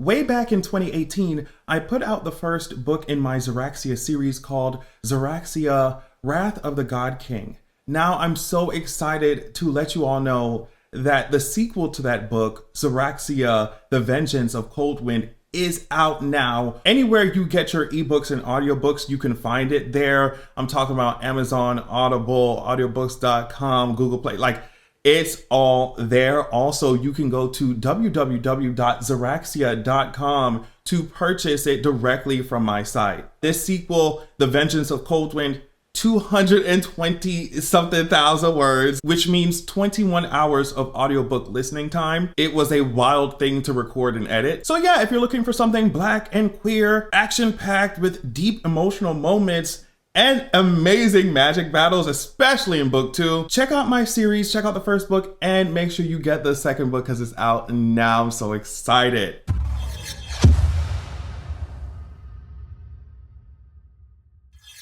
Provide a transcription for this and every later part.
Way back in 2018, I put out the first book in my Xeraxia series called Xeraxia Wrath of the God King. Now I'm so excited to let you all know that the sequel to that book, Xeraxia The Vengeance of Coldwind, is out now. Anywhere you get your ebooks and audiobooks, you can find it there. I'm talking about Amazon, Audible, audiobooks.com, Google Play, like it's all there. Also, you can go to www.xeraxia.com to purchase it directly from my site. This sequel, The Vengeance of Coldwind, 220 something thousand words, which means 21 hours of audiobook listening time. It was a wild thing to record and edit. So yeah, if you're looking for something Black and queer, action-packed with deep emotional moments and amazing magic battles, especially in book 2, check out my series, check out the first book, and make sure you get the second book because it's out now. I'm so excited.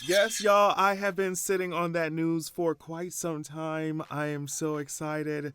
Yes, y'all, I have been sitting on that news for quite some time. I am so excited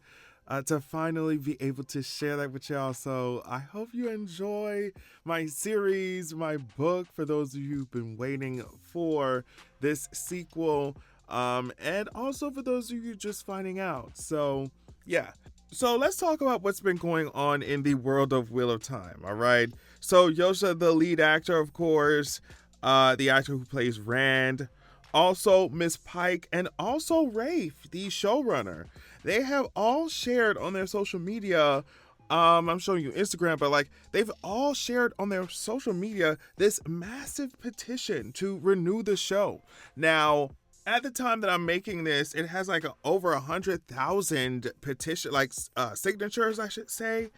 to finally be able to share that with y'all. So I hope you enjoy my series, my book, for those of you who've been waiting for this sequel, and also for those of you just finding out. So yeah, so let's talk about what's been going on in the world of Wheel of Time, all right? So Yosha, the lead actor, of course, the actor who plays Rand, also Miss Pike, and also Rafe, the showrunner. They have all shared on their social media. I'm showing you Instagram, but like they've all shared on their social media this massive petition to renew the show. Now, at the time that I'm making this, it has like over 100,000 petition, like signatures, I should say.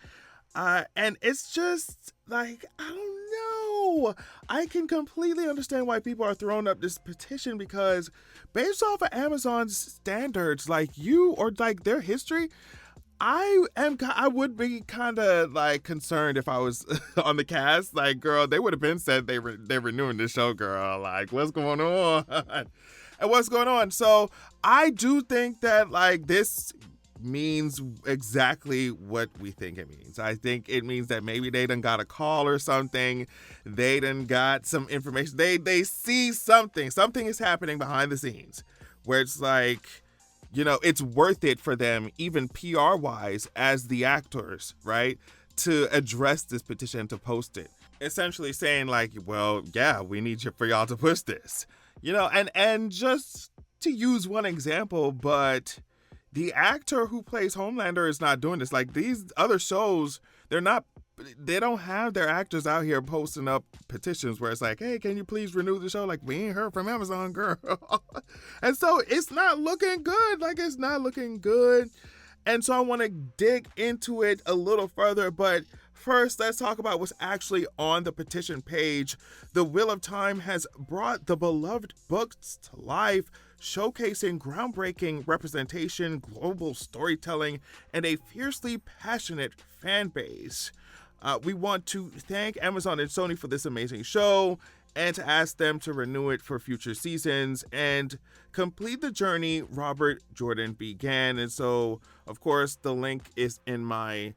And it's just like, I don't know. I can completely understand why people are throwing up this petition, because based off of Amazon's standards, like you or like their history, I would be kind of like concerned if I was on the cast. Like, girl, they would have been said they're renewing the show, girl. Like, what's going on? And what's going on? So I do think that like this means exactly what we think it means. I think it means that maybe they done got a call or something. They done got some information. They see something. Something is happening behind the scenes where it's like, you know, it's worth it for them, even PR wise, as the actors, right, to address this petition, to post it. Essentially saying like, well, yeah, we need for y'all to push this, you know, and just to use one example, but the actor who plays Homelander is not doing this. Like these other shows, they don't have their actors out here posting up petitions where it's like, hey, can you please renew the show? Like, we ain't heard from Amazon, girl. And so it's not looking good. Like, it's not looking good. And so I want to dig into it a little further. But first, let's talk about what's actually on the petition page. The Wheel of Time has brought the beloved books to life, showcasing groundbreaking representation, global storytelling, and a fiercely passionate fan base. We want to thank Amazon and Sony for this amazing show and to ask them to renew it for future seasons and complete the journey Robert Jordan began. And so, of course, the link is in my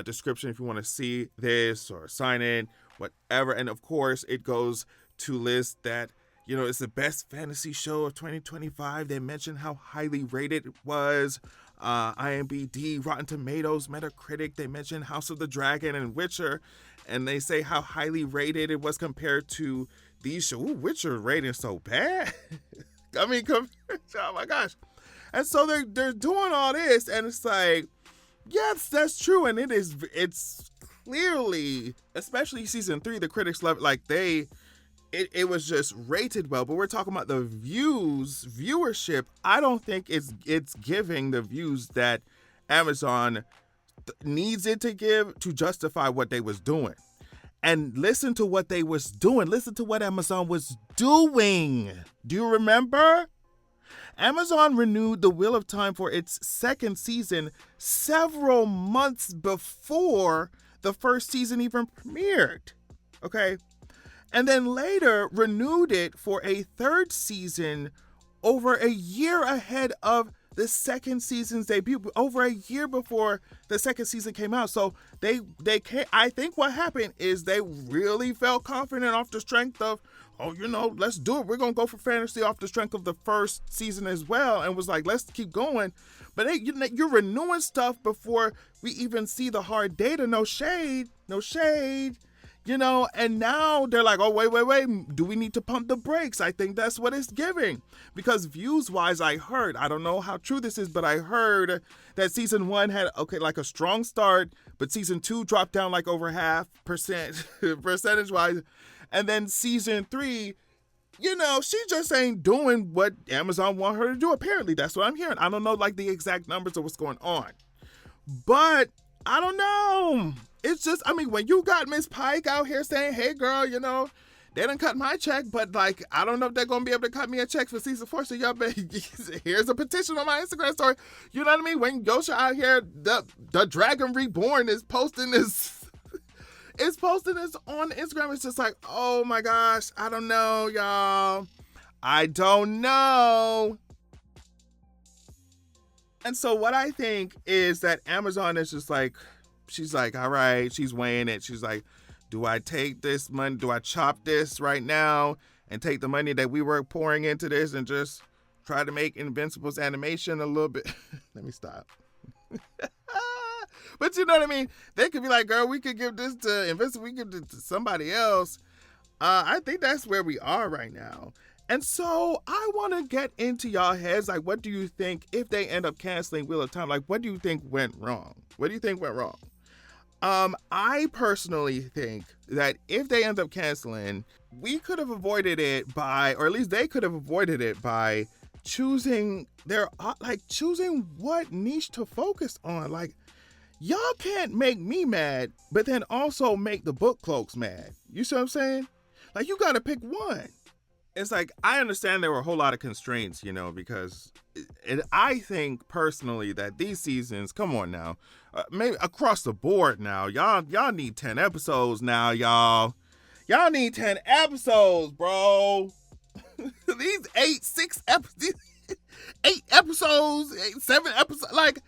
description if you want to see this or sign in, whatever. And of course, it goes to list that, you know, it's the best fantasy show of 2025. They mentioned how highly rated it was. IMDb, Rotten Tomatoes, Metacritic. They mentioned House of the Dragon and Witcher. And they say how highly rated it was compared to these shows. Ooh, Witcher rating so bad. I mean, oh my gosh. And so they're doing all this. And it's like, yes, that's true. And it's clearly, especially season 3, the critics love it. Like it was just rated well, but we're talking about the viewership. I don't think it's giving the views that Amazon needs it to give to justify what they was doing. And listen to what they was doing. Listen to what Amazon was doing. Do you remember? Amazon renewed The Wheel of Time for its second season several months before the first season even premiered. Okay? And then later renewed it for a third season over a year ahead of the second season's debut, over a year before the second season came out. So they came, I think what happened is they really felt confident off the strength of, oh, let's do it. We're going to go for fantasy off the strength of the first season as well. And was like, let's keep going. But hey, you're renewing stuff before we even see the hard data. No shade. And now they're like, oh, wait. Do we need to pump the brakes? I think that's what it's giving. Because views-wise, I don't know how true this is, but I heard that season 1 had, like a strong start, but season 2 dropped down like over 0.5% percentage-wise. And then season 3, she just ain't doing what Amazon want her to do. Apparently, that's what I'm hearing. I don't know like the exact numbers of what's going on. But I don't know. It's just, when you got Miss Pike out here saying, hey, girl, they done cut my check, but like, I don't know if they're going to be able to cut me a check for season 4. So y'all here's a petition on my Instagram story. You know what I mean? When Yosha out here, the Dragon Reborn is posting this. It's posting this on Instagram. It's just like, oh my gosh, I don't know, y'all. I don't know. And so what I think is that Amazon is just like, she's like, all right, she's weighing it. She's like, do I take this money? Do I chop this right now and take the money that we were pouring into this and just try to make Invincible's animation a little bit? Let me stop. But you know what I mean? They could be like, girl, we could give this to Invincible. We could give it to somebody else. I think that's where we are right now. And so I want to get into y'all heads. Like, what do you think if they end up canceling Wheel of Time? Like, what do you think went wrong? What do you think went wrong? I personally think that if they end up canceling, we could have avoided it by, or at least they could have avoided it by choosing what niche to focus on. Like, y'all can't make me mad, but then also make the book cloaks mad. You see what I'm saying? Like, you got to pick one. It's like, I understand there were a whole lot of constraints, because I think personally that these seasons, come on now, maybe across the board now, y'all need 10 episodes now, y'all. Y'all need 10 episodes, bro. These 8 episodes, 7 episodes, like,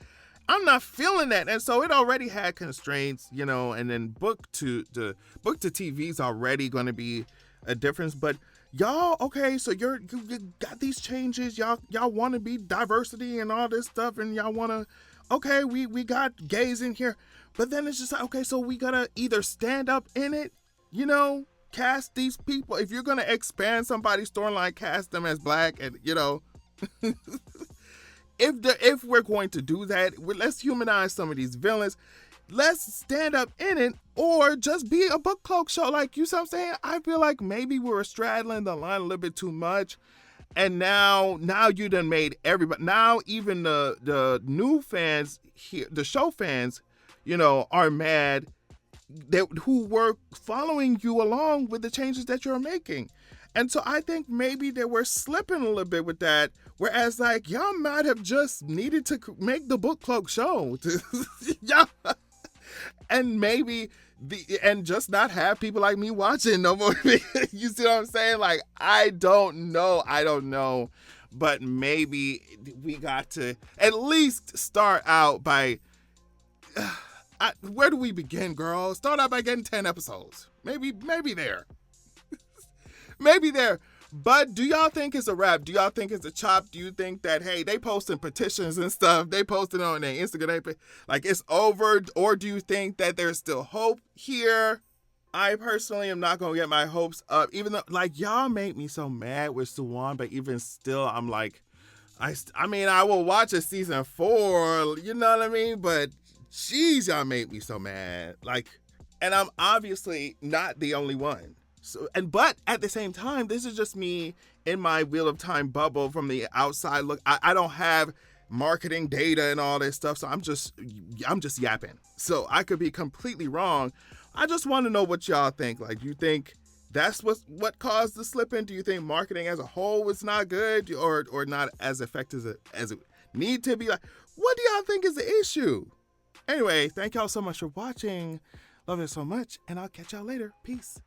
I'm not feeling that. And so it already had constraints, and then book to TV is already going to be a difference. But y'all, okay, so you got these changes. Y'all want to be diversity and all this stuff. And y'all want to, okay, we got gays in here. But then it's just like, okay, so we got to either stand up in it, cast these people. If you're going to expand somebody's storyline, cast them as black and, If we're going to do that, let's humanize some of these villains. Let's stand up in it, or just be a book cloak show. Like, you see what I'm saying? I feel like maybe we were straddling the line a little bit too much. And now you done made everybody, now even the new fans here, the show fans, are mad who were following you along with the changes that you're making. And so I think maybe they were slipping a little bit with that. Whereas, like, y'all might have just needed to make the book cloak show. Y'all, and maybe and just not have people like me watching no more. You see what I'm saying? Like, I don't know. But maybe we got to at least start out by, where do we begin, girl? Start out by getting 10 episodes. Maybe there. Maybe there. But do y'all think it's a wrap? Do y'all think it's a chop? Do you think that, hey, they posting petitions and stuff, they posting on their Instagram, like it's over? Or do you think that there's still hope here? I personally am not going to get my hopes up, even though, like, y'all make me so mad with Suwon, but even still, I'm like, I will watch a season 4, you know what I mean? But, jeez, y'all make me so mad. Like, and I'm obviously not the only one. So, but at the same time, this is just me in my Wheel of Time bubble from the outside look. I don't have marketing data and all this stuff, so I'm just yapping. So I could be completely wrong. I just want to know what y'all think. Like, do you think that's what caused the slip-in? Do you think marketing as a whole was not good or not as effective as it need to be? Like, what do y'all think is the issue? Anyway, thank y'all so much for watching. Love it so much, and I'll catch y'all later. Peace.